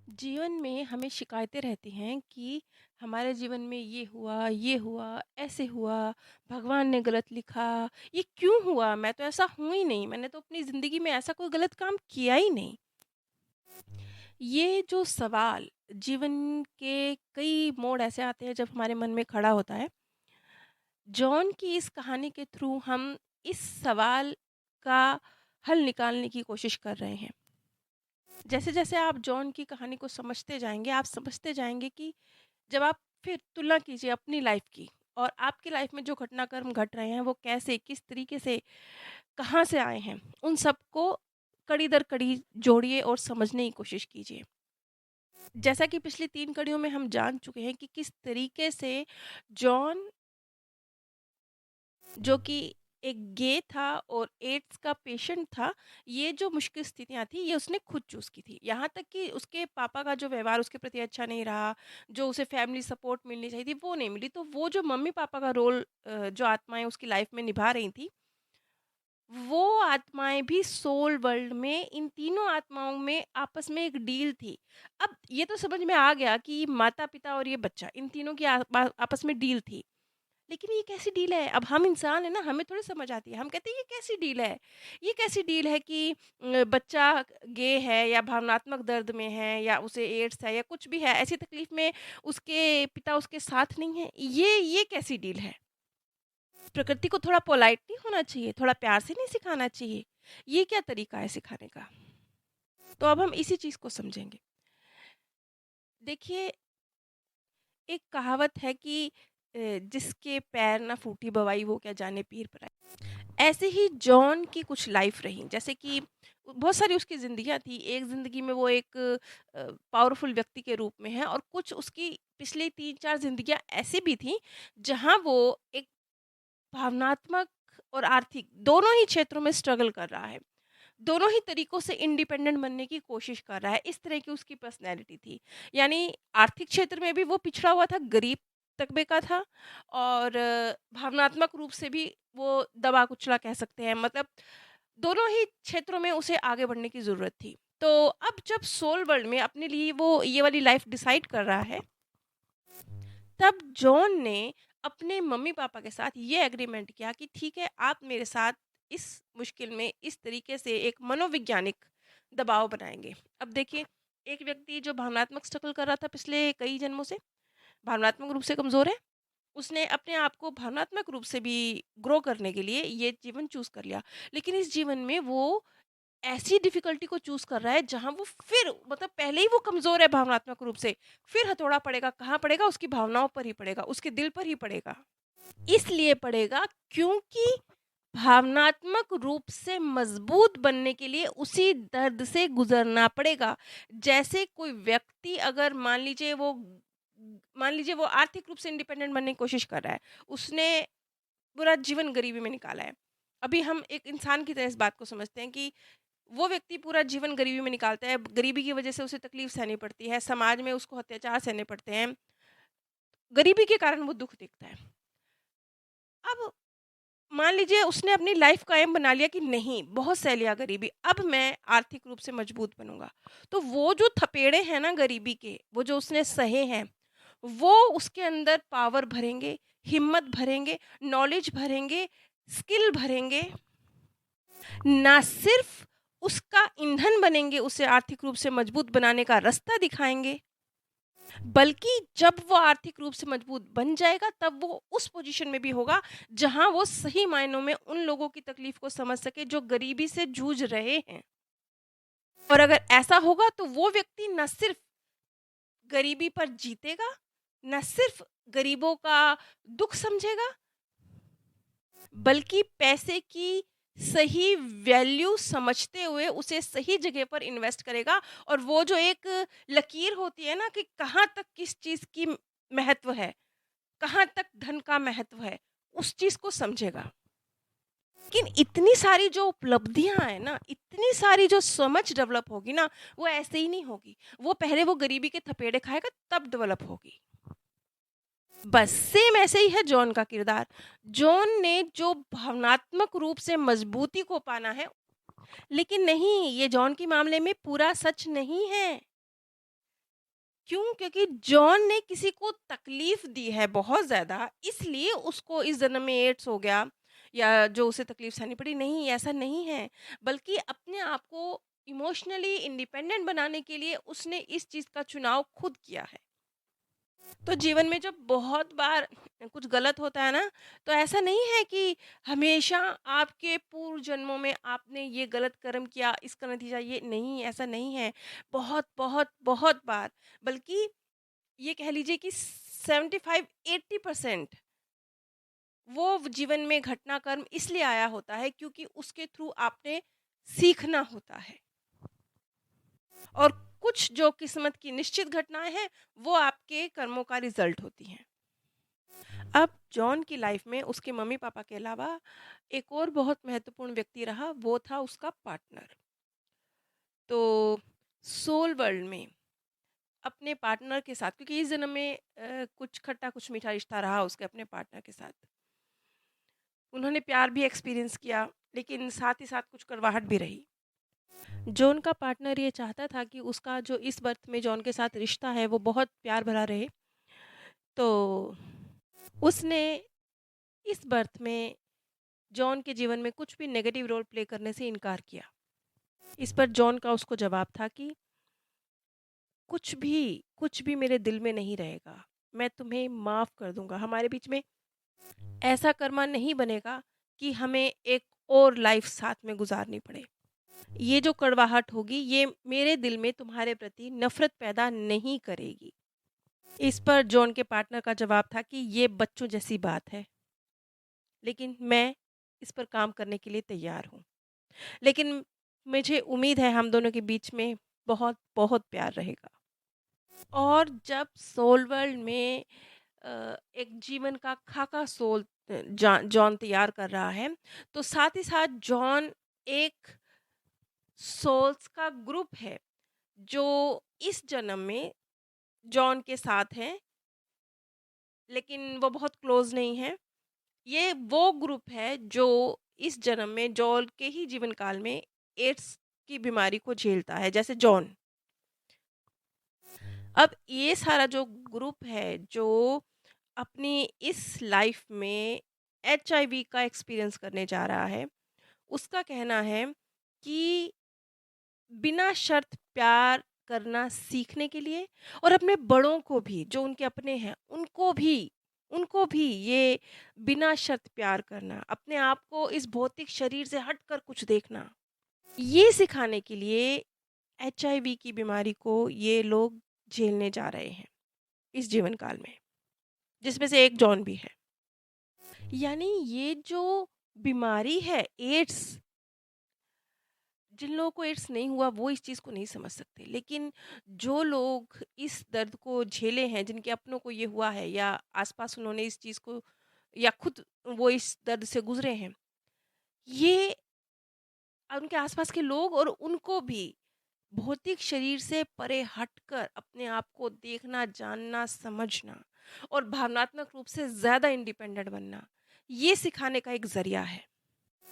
जीवन में हमें शिकायतें रहती हैं कि हमारे जीवन में ये हुआ, ऐसे हुआ, भगवान ने गलत लिखा, ये क्यों हुआ? मैं तो ऐसा हूँ ही नहीं, मैंने तो अपनी ज़िंदगी में ऐसा कोई गलत काम किया ही नहीं। ये जो सवाल जीवन के कई मोड़ ऐसे आते हैं जब हमारे मन में खड़ा होता है। जॉन की इस कहानी के थ्रू हम इस सवाल का हल निकालने की कोशिश कर रहे हैं। जैसे-जैसे आप जॉन की कहानी को समझते जाएँगे, आप समझते जाएँगे कि जब आप फिर तुलना कीजिए अपनी लाइफ की और आपकी लाइफ में जो घटनाक्रम घट रहे हैं वो कैसे किस तरीके से कहाँ से आए हैं उन सबको कड़ी दर कड़ी जोड़िए और समझने की कोशिश कीजिए। जैसा कि पिछली 3 कड़ियों में हम जान चुके हैं कि किस तरीके से जॉन जो कि एक गे था और एड्स का पेशेंट था, ये जो मुश्किल स्थितियाँ थी, ये उसने खुद चूज़ की थी। यहाँ तक कि उसके पापा का जो व्यवहार उसके प्रति अच्छा नहीं रहा, जो उसे फैमिली सपोर्ट मिलनी चाहिए थी, वो नहीं मिली। तो वो जो मम्मी-पापा का रोल जो आत्माएँ उसकी लाइफ में निभा रही थीं, वो आत्माएँ भी सोल वर्ल्ड में इन तीनों आत्माओं में आपस में एक डील थी। अब ये तो समझ में आ गया कि माता-पिता और ये बच्चा, इन तीनों की आपस में डील थी। लेकिन ये कैसी डील है? अब हम इंसान हैं ना, हमें थोड़ी समझ आती है। हम कहते हैं ये कैसी डील है? ये कैसी डील है कि बच्चा गे है या भावनात्मक दर्द में है या उसे एड्स है या कुछ भी है, ऐसी तकलीफ़ में उसके पिता उसके साथ नहीं हैं। ये कैसी डील है? प्रकृति को थोड़ा पोलाइट नहीं होना चाहिए? थोड़ा प्यार से नहीं सिखाना चाहिए? ये क्या तरीका है सिखाने का? तो अब हम इसी चीज़ को समझेंगे। देखिए, एक कहावत है कि जिसके पैर ना फूटी बवाई वो क्या जाने पीर पराई। ऐसे ही जॉन की कुछ लाइफ रही, जैसे कि बहुत सारी उसकी ज़िंदगियाँ थी। एक ज़िंदगी में वो एक पावरफुल व्यक्ति के रूप में है और कुछ उसकी पिछली 3-4 ज़िंदगियाँ ऐसी भी थीं, जहाँ वो एक भावनात्मक और आर्थिक दोनों ही क्षेत्रों में स्ट्रगल कर रहा है। दोनों ही तरीकों से इंडिपेंडेंट बनने की कोशिश कर रहा है। इस तरह की उसकी पर्सनैलिटी थी। यानी आर्थिक क्षेत्र में भी वो पिछड़ा हुआ था, गरीब तबके का था और भावनात्मक रूप से भी वो दबा-कुचला कह सकते हैं। मतलब दोनों ही क्षेत्रों में उसे आगे बढ़ने की ज़रूरत थी। तो अब जब सोल वर्ल्ड में अपने लिए वो ये वाली लाइफ़ डिसाइड कर रहा है, तब जॉन ने अपने मम्मी-पापा के साथ ये एग्रीमेंट किया कि ठीक है, आप मेरे साथ इस मुश्किल में इस तरीके से एक मनोवैज्ञानिक दबाव बनाएँगे। अब देखिए, एक व्यक्ति जो भावनात्मक स्ट्रगल कर रहा था पिछले कई जन्मों से, भावनात्मक रूप से कमज़ोर है, उसने अपने आप को भावनात्मक रूप से भी ग्रो करने के लिए ये जीवन चूज़ कर लिया। लेकिन इस जीवन में वो ऐसी डिफ़िकल्टी को चूज़ कर रहा है जहाँ वो फिर मतलब पहले ही वो कमज़ोर है भावनात्मक रूप से, फिर हथौड़ा पड़ेगा, कहाँ पड़ेगा? उसकी भावनाओं पर ही पड़ेगा, उसके दिल पर ही पड़ेगा। इसलिए पड़ेगा क्योंकि भावनात्मक रूप से मज़बूत बनने के लिए उसी दर्द से गुज़रना पड़ेगा। जैसे कोई व्यक्ति अगर मान लीजिए वो आर्थिक रूप से इंडिपेंडेंट बनने की कोशिश कर रहा है, उसने पूरा जीवन गरीबी में निकाला है। अभी हम एक इंसान की तरह इस बात को समझते हैं कि वो व्यक्ति पूरा जीवन गरीबी में निकालता है, गरीबी की वजह से उसे तकलीफ सहनी पड़ती है, समाज में उसको अत्याचार सहने पड़ते हैं, गरीबी के कारण वो दुःख देखता है। अब मान लीजिए उसने अपनी लाइफ़ का एम बना लिया कि नहीं, बहुत सह लिया गरीबी, अब मैं आर्थिक रूप से मजबूत बनूँगा। तो वो जो थपेड़े हैं ना गरीबी के, वो जो उसने सहे हैं, वो उसके अंदर पावर भरेंगे, हिम्मत भरेंगे, नॉलेज भरेंगे, स्किल भरेंगे, ना सिर्फ़ उसका ईंधन बनेंगे, उसे आर्थिक रूप से मजबूत बनाने का रास्ता दिखाएँगे, बल्कि जब वो आर्थिक रूप से मजबूत बन जाएगा, तब वो उस पोज़ीशन में भी होगा, जहाँ वो सही मायनों में उन लोगों की तकलीफ़ को समझ सके, जो गरीबी से जूझ रहे हैं। और अगर ऐसा होगा, तो वो व्यक्ति ना सिर्फ़ गरीबी पर जीतेगा, ना सिर्फ़ गरीबों का दुःख समझेगा, बल्कि पैसे की सही वैल्यू समझते हुए उसे सही जगह पर इन्वेस्ट करेगा और वो जो एक लकीर होती है ना कि कहाँ तक किस चीज़ की महत्व है, कहाँ तक धन का महत्व है, उस चीज़ को समझेगा। लेकिन इतनी सारी जो उपलब्धियाँ हैं ना, इतनी सारी जो समझ डेवलप होगी ना, वो ऐसे ही नहीं होगी। वो पहले वो गरीबी के थपेड़े खाएगा तब डेवलप होगी। बस सेम ऐसे ही है जॉन का किरदार। जॉन ने जो भावनात्मक रूप से मजबूती को पाना है, लेकिन नहीं, ये जॉन के मामले में पूरा सच नहीं है। क्यों? क्योंकि जॉन ने किसी को तकलीफ दी है बहुत ज़्यादा, इसलिए उसको इस जन्म में एड्स हो गया या जो उसे तकलीफ सहनी पड़ी। नहीं, ऐसा नहीं है, बल्कि अपने आप को इमोशनली इंडिपेंडेंट बनाने के लिए उसने इस चीज़ का चुनाव खुद किया है। तो जीवन में जब बहुत बार कुछ गलत होता है ना, तो ऐसा नहीं है कि हमेशा आपके पूर्व जन्मों में आपने ये गलत कर्म किया, इसका नतीजा ये नहीं, ऐसा नहीं है। बहुत, बहुत, बहुत बार, बल्कि ये कह लीजिए कि 75-80% वो जीवन में घटनाक्रम इसलिए आया होता है क्योंकि उसके थ्रू आपने सीखना होता है। और कुछ जो किस्मत की निश्चित घटनाएं हैं, वो आपके कर्मों का रिजल्ट होती हैं। अब जॉन की लाइफ में उसके मम्मी-पापा के अलावा एक और बहुत महत्वपूर्ण व्यक्ति रहा, वो था उसका पार्टनर। तो सोल वर्ल्ड में अपने पार्टनर के साथ, क्योंकि इस जन्म में कुछ खट्टा कुछ मीठा रिश्ता रहा उसके अपने पार्टनर के साथ। उन्होंने प्यार भी एक्सपीरियंस किया, लेकिन साथ ही साथ कुछ कड़वाहट भी रही। जॉन का पार्टनर ये चाहता था कि उसका जो इस बर्थ में जॉन के साथ रिश्ता है वो बहुत प्यार भरा रहे। तो उसने इस बर्थ में जॉन के जीवन में कुछ भी नेगेटिव रोल प्ले करने से इनकार किया। इस पर जॉन का उसको जवाब था कि कुछ भी मेरे दिल में नहीं रहेगा, मैं तुम्हें माफ़ कर दूंगा, हमारे बीच में ऐसा कर्मा नहीं बनेगा कि हमें एक और लाइफ साथ में गुजारनी पड़े। ये जो कड़वाहट होगी ये मेरे दिल में तुम्हारे प्रति नफरत पैदा नहीं करेगी। इस पर जॉन के पार्टनर का जवाब था कि ये बच्चों जैसी बात है, लेकिन मैं इस पर काम करने के लिए तैयार हूँ। लेकिन मुझे उम्मीद है हम दोनों के बीच में बहुत बहुत प्यार रहेगा। और जब सोल वर्ल्ड में एक जीवन का खाका सोल जॉन तैयार कर रहा है, तो साथ ही साथ जॉन एक सोल्स का ग्रुप है जो इस जन्म में जॉन के साथ हैं, लेकिन वो बहुत क्लोज नहीं है। ये वो ग्रुप है जो इस जन्म में जॉन के ही जीवन काल में एड्स की बीमारी को झेलता है, जैसे जॉन। अब ये सारा जो ग्रुप है जो अपनी इस लाइफ में एचआईवी का एक्सपीरियंस करने जा रहा है, उसका कहना है कि बिना शर्त प्यार करना सीखने के लिए, और अपने बड़ों को भी जो उनके अपने हैं उनको भी ये बिना शर्त प्यार करना, अपने आप को इस भौतिक शरीर से हटकर कुछ देखना, ये सिखाने के लिए एचआईवी की बीमारी को ये लोग झेलने जा रहे हैं इस जीवन काल में, जिसमें से एक जॉन भी है। यानी ये जो बीमारी है एड्स, जिन लोगों को एड्स नहीं हुआ वो इस चीज़ को नहीं समझ सकते, लेकिन जो लोग इस दर्द को झेले हैं, जिनके अपनों को ये हुआ है या आसपास उन्होंने इस चीज़ को या खुद वो इस दर्द से गुजरे हैं, ये उनके आसपास के लोग और उनको भी भौतिक शरीर से परे हटकर अपने आप को देखना, जानना, समझना और भावनात्मक रूप से ज़्यादा इंडिपेंडेंट बनना, ये सिखाने का एक ज़रिया है।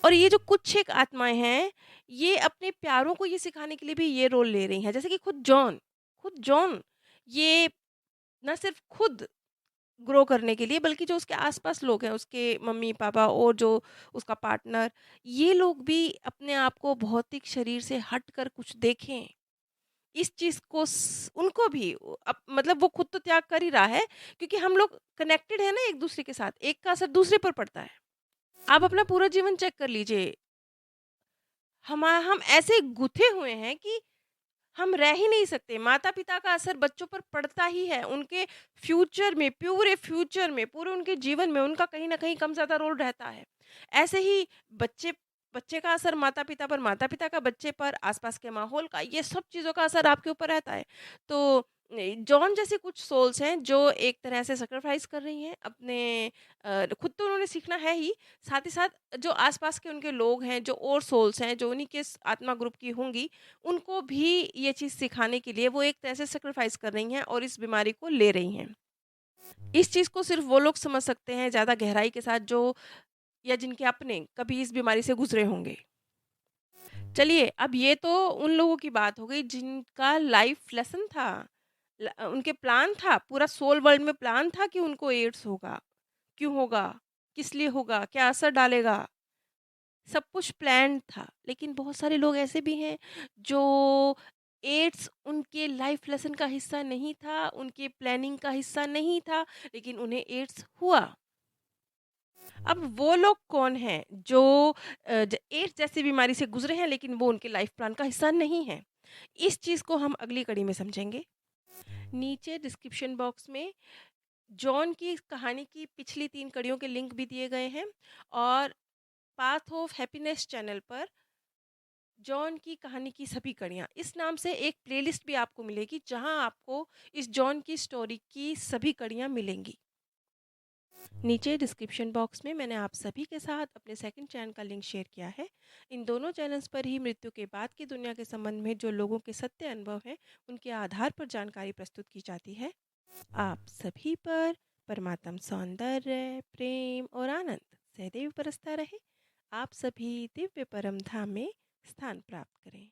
और ये जो कुछ एक आत्माएँ हैं, ये अपने प्यारों को ये सिखाने के लिए भी ये रोल ले रही हैं। जैसे कि खुद जॉन ये ना सिर्फ़ खुद ग्रो करने के लिए, बल्कि जो उसके आस-पास लोग हैं, उसके मम्मी-पापा और जो उसका पार्टनर, ये लोग भी अपने आप को भौतिक शरीर से हटकर कुछ देखें। इस चीज़ को स उनको भी मतलब वो खुद तो त्याग कर ही रहा है, क्योंकि हम लोग कनेक्टेड हैं ना एक-दूसरे के साथ, एक का असर दूसरे पर पड़ता है। आप अपना पूरा जीवन चेक कर लीजिए, हम ऐसे गुथे हुए हैं कि हम रह ही नहीं सकते। माता-पिता का असर बच्चों पर पड़ता ही है। उनके फ्यूचर में, पूरे फ्यूचर में, पूरे उनके जीवन में उनका कहीं न कहीं कम ज़्यादा रोल रहता है। ऐसे ही बच्चे बच्चे का असर माता-पिता पर, माता-पिता का बच्चे पर, आस-पास के माहौल का, ये सब चीज़ों का असर आपके ऊपर रहता है। तो जॉन जैसे कुछ सोल्स हैं जो एक तरह से सैक्रिफाइस कर रही हैं अपने खुद तो उन्होंने सीखना है ही, साथ ही साथ जो आस-पास के उनके लोग हैं, जो और सोल्स हैं, जो उन्हीं के स आत्मा ग्रुप की होंगी, उनको भी ये चीज़ सिखाने के लिए वो एक तरह से सैक्रिफाइस कर रही हैं और इस बीमारी को ले रही हैं। इस चीज़ को सिर्फ़ वो लोग समझ सकते हैं ज़्यादा गहराई के साथ जो या जिनके अपने कभी इस बीमारी से गुज़रे होंगे। चलिए, अब ये तो उन लोगों की बात हो गई जिनका लाइफ़ लेसन था, उनके प्लान था, पूरा सोल वर्ल्ड में प्लान था कि उनको एड्स होगा। क्यों होगा? किस लिए होगा? क्या असर डालेगा? सब कुछ प्लान्ड था। लेकिन बहुत सारे लोग ऐसे भी हैं जो एड्स उनके लाइफ लेसन का हिस्सा नहीं था, उनके प्लानिंग का हिस्सा नहीं था, लेकिन उन्हें एड्स हुआ। अब वो लोग कौन हैं जो एड्स जैसी बीमारी से गुजरे हैं, लेकिन वो उनके लाइफ प्लान का हिस्सा नहीं है। इस चीज़ को हम अगली कड़ी में समझेंगे। नीचे डिस्क्रिप्शन बॉक्स में जॉन की कहानी की पिछली 3 कड़ियों के लिंक भी दिए गए हैं, और पाथ ऑफ हैप्पीनेस चैनल पर जॉन की कहानी की सभी कड़ियाँ इस नाम से एक प्लेलिस्ट भी आपको मिलेगी, जहां आपको इस जॉन की स्टोरी की सभी कड़ियाँ मिलेंगी। नीचे डिस्क्रिप्शन बॉक्स में मैंने आप सभी के साथ अपने सेकंड चैनल का लिंक शेयर किया है। इन दोनों चैनल्स पर ही मृत्यु के बाद की दुनिया के संबंध में जो लोगों के सत्य अनुभव हैं, उनके आधार पर जानकारी प्रस्तुत की जाती है। आप सभी पर परमात्म सौंदर्य, प्रेम और आनंद सदैव बरसता रहे। आप सभी दिव्य परम धाम में स्थान प्राप्त करें।